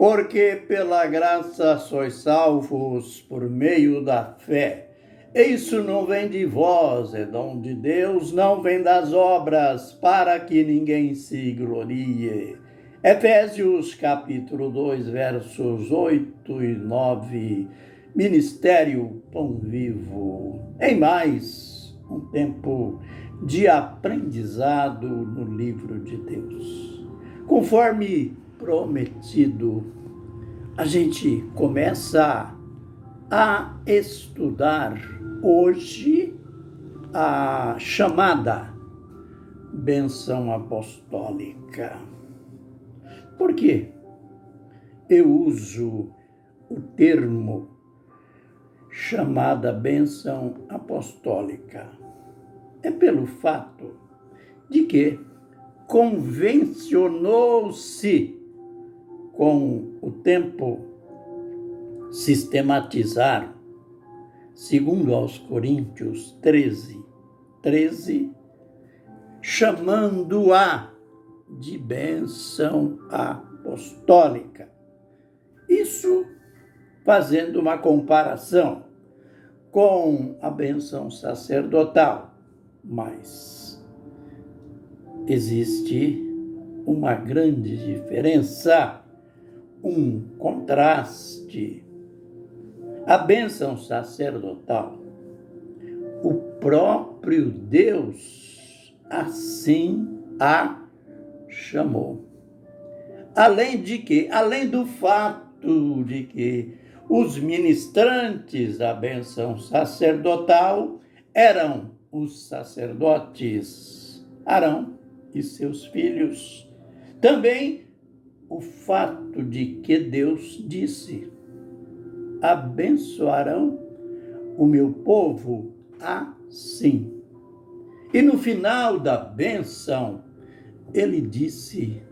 Porque pela graça sois salvos por meio da fé. Isso não vem de vós, é dom de Deus, não vem das obras, para que ninguém se glorie. Efésios capítulo 2, versos 8 e 9. Ministério Pão Vivo. Em mais um tempo de aprendizado no livro de Deus. Conforme prometido, a gente começa a estudar hoje a chamada bênção apostólica. Por quê? Eu uso o termo chamada bênção apostólica. É pelo fato de que convencionou-se com o tempo sistematizar, segundo aos Coríntios 13, chamando-a de bênção apostólica. Isso fazendo uma comparação com a bênção sacerdotal, mas existe uma grande diferença, um contraste. A bênção sacerdotal, o próprio Deus assim a chamou. Além do fato de que os ministrantes da bênção sacerdotal eram os sacerdotes Arão e seus filhos. Também o fato de que Deus disse: abençoarão o meu povo assim. E no final da bênção, ele disse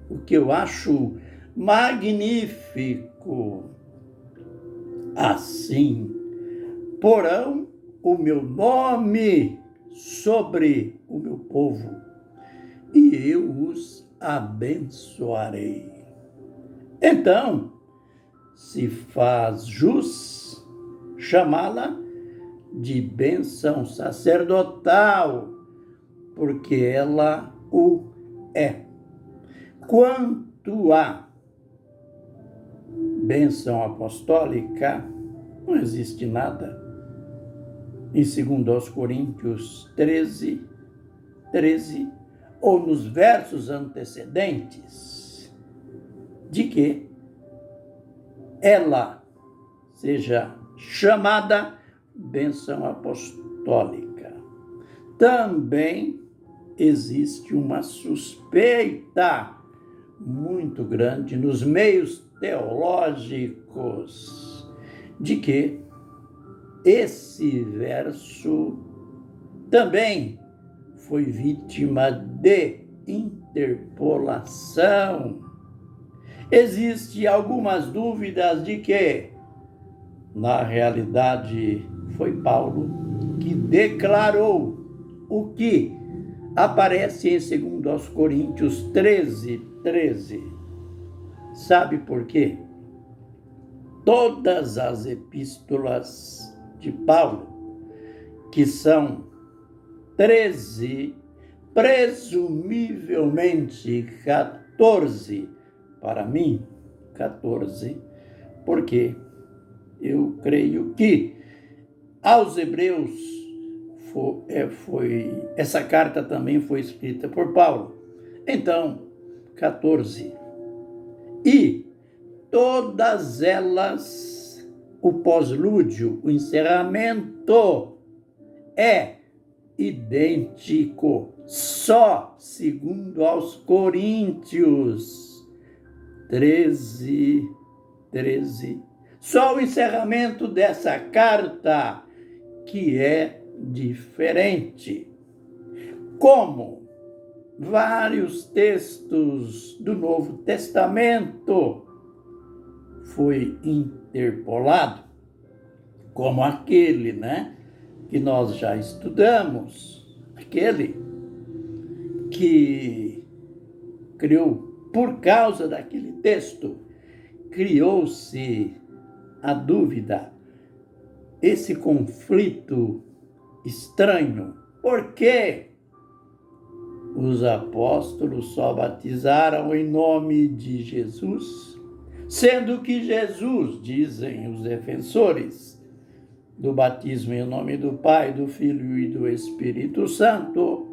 o que eu acho magnífico: assim porão o meu nome sobre o meu povo, e eu os abençoarei. Então, se faz jus chamá-la de bênção sacerdotal, porque ela o é. Quanto à bênção apostólica, não existe nada. Em 2 Coríntios 13, ou nos versos antecedentes, de que ela seja chamada bênção apostólica. Também existe uma suspeita muito grande nos meios teológicos de que esse verso também foi vítima de interpolação. Existem algumas dúvidas de que, na realidade, foi Paulo que declarou o que aparece em 2 Coríntios 13. Sabe por quê? Todas as epístolas de Paulo, que são 13, presumivelmente 14, para mim, 14, porque eu creio que aos Hebreus essa carta também foi escrita por Paulo. Então, 14. E todas elas, o pós-lúdio, o encerramento, é idêntico, só segundo aos Coríntios 13. Só o encerramento dessa carta que é diferente. Como vários textos do Novo Testamento foi interpolado, como aquele, que nós já estudamos, aquele que criou, por causa daquele texto, criou-se a dúvida, esse conflito estranho. Por que os apóstolos só batizaram em nome de Jesus, sendo que Jesus, dizem os defensores do batismo em nome do Pai, do Filho e do Espírito Santo,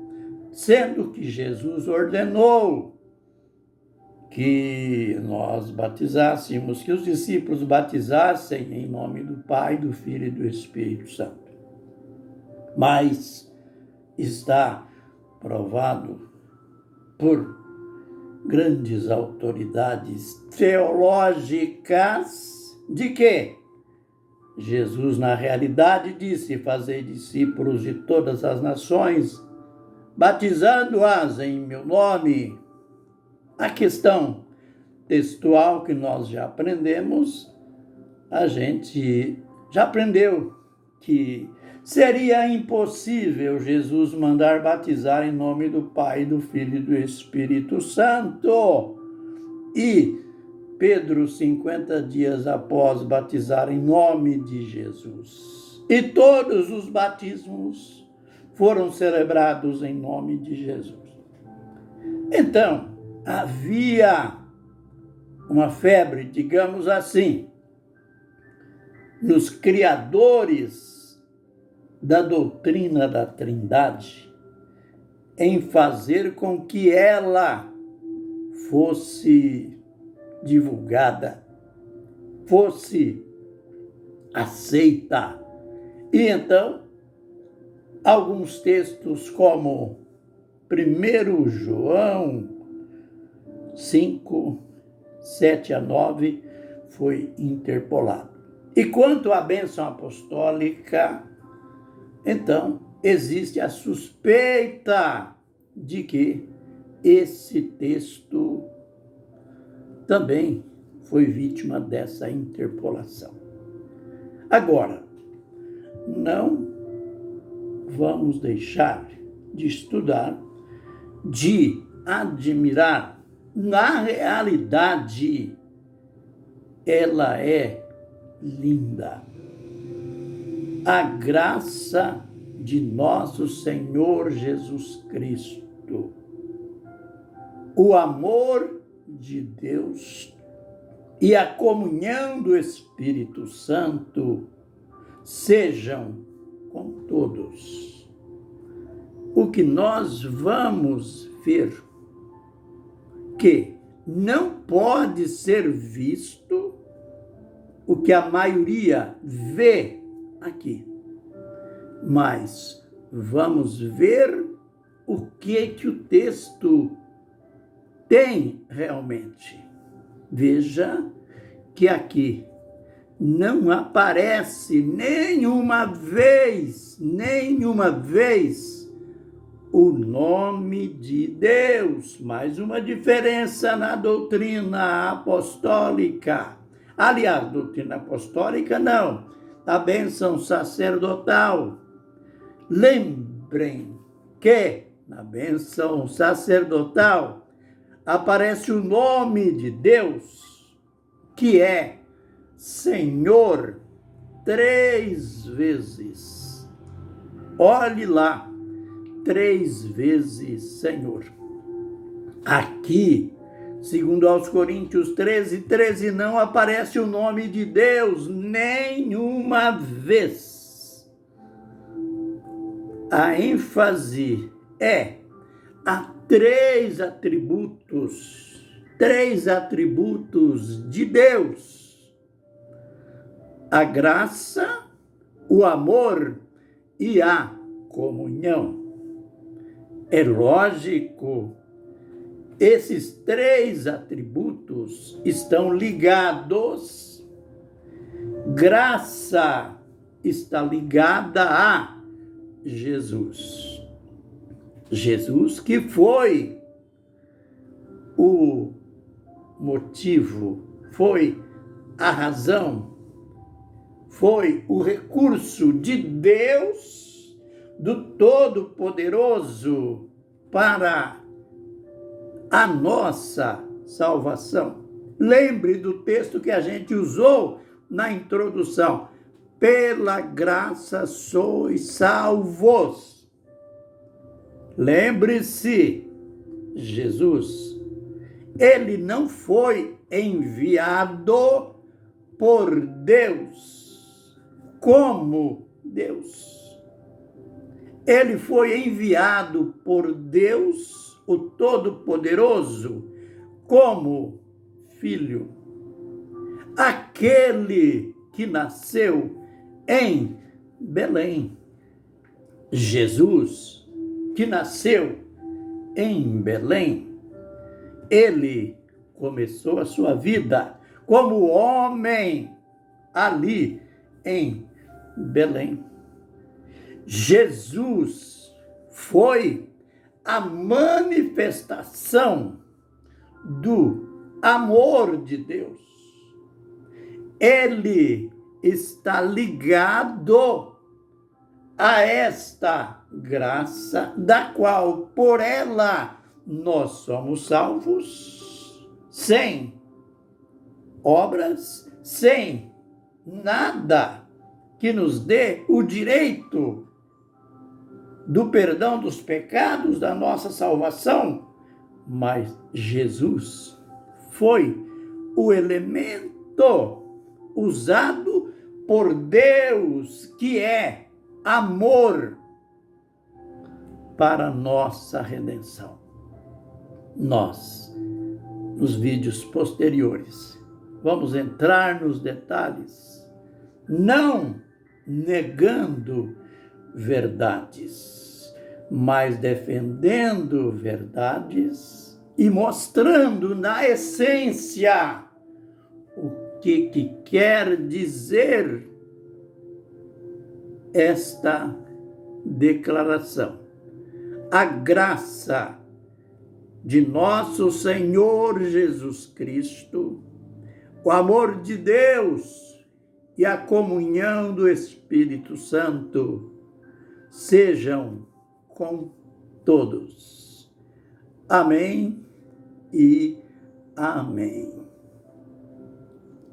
sendo que Jesus ordenou que nós batizássemos, que os discípulos batizassem em nome do Pai, do Filho e do Espírito Santo. Mas está provado por grandes autoridades teológicas de que Jesus, na realidade, disse: fazei discípulos de todas as nações, batizando-as em meu nome. A questão textual que nós já aprendemos, a gente já aprendeu que seria impossível Jesus mandar batizar em nome do Pai, do Filho e do Espírito Santo. E Pedro, 50 dias após batizar em nome de Jesus. E todos os batismos foram celebrados em nome de Jesus. Então, havia uma febre, digamos assim, nos criadores da doutrina da Trindade, em fazer com que ela fosse divulgada, fosse aceita. E então, alguns textos como 1 João 5, 7 a 9, foi interpolado. E quanto à bênção apostólica, então, existe a suspeita de que esse texto também foi vítima dessa interpolação. Agora, não vamos deixar de estudar, de admirar. Na realidade, ela é linda. A graça de nosso Senhor Jesus Cristo, o amor de Deus e a comunhão do Espírito Santo sejam com todos. O que nós vamos ver que não pode ser visto o que a maioria vê aqui, mas vamos ver o que o texto tem realmente. Veja que aqui não aparece nenhuma vez o nome de Deus. Mais uma diferença na doutrina apostólica. Aliás, doutrina apostólica não, a bênção sacerdotal. Lembrem que na bênção sacerdotal aparece o nome de Deus, que é Senhor, 3 vezes. Olhe lá, 3 vezes Senhor. Aqui, segundo aos Coríntios 13, não aparece o nome de Deus nenhuma vez. A ênfase é a 3 atributos de Deus: a graça, o amor e a comunhão. É lógico, esses 3 atributos estão ligados. Graça está ligada a Jesus. Jesus que foi o motivo, foi a razão, foi o recurso de Deus, do Todo-Poderoso, para a nossa salvação. Lembre do texto que a gente usou na introdução. Pela graça sois salvos. Lembre-se, Jesus, ele não foi enviado por Deus como Deus. Ele foi enviado por Deus, o Todo-Poderoso, como Filho. Aquele que nasceu em Belém. Jesus, que nasceu em Belém, ele começou a sua vida como homem ali em Belém. Jesus foi a manifestação do amor de Deus. Ele está ligado a esta graça, da qual, por ela, nós somos salvos, sem obras, sem nada que nos dê o direito do perdão dos pecados, da nossa salvação, mas Jesus foi o elemento usado por Deus, que é amor, para nossa redenção. Nós, nos vídeos posteriores, vamos entrar nos detalhes, não negando verdades, mas defendendo verdades e mostrando na essência o que quer dizer esta declaração. A graça de nosso Senhor Jesus Cristo, o amor de Deus e a comunhão do Espírito Santo sejam com todos. Amém e amém.